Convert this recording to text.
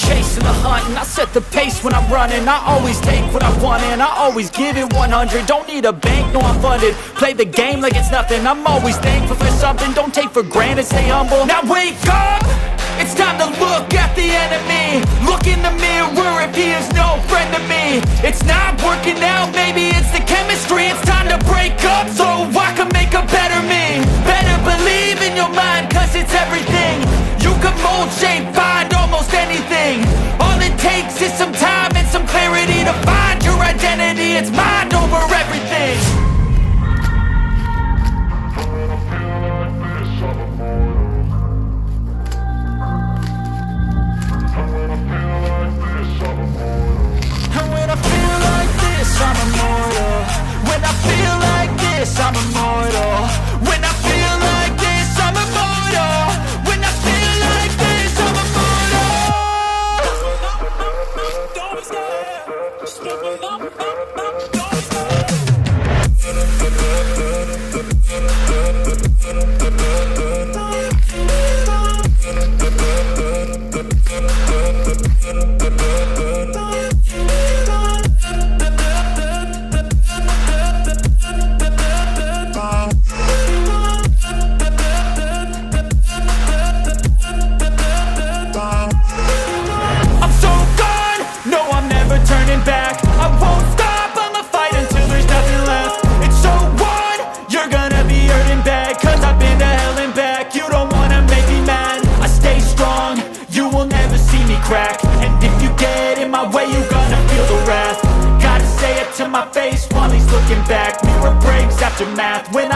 chasing the hunt, and I set the pace when I'm running. I always take what I want and I always give it 100. Don't need a bank, no I'm funded. Play the game like it's nothing. I'm always thankful for something. Don't take for granted, stay humble. Now wake up! It's time to look at the enemy. Look in the mirror if he is no friend to me. It's not working out, maybe it's the chemistry. It's time to break up so I can make a better me. Better believe in your mind, cause it's everything. You can mold, shape, find almost anything. All it takes is some time and some clarity to find your identity. It's mind over everything. I'm immortal. When I feel like this, I'm immortal. When I feel like this, I'm immortal. When I feel like this, I'm immortal. Don't crack. And if you get in my way, you gonna feel the wrath. Gotta say it to my face while he's looking back. Mirror breaks after math. When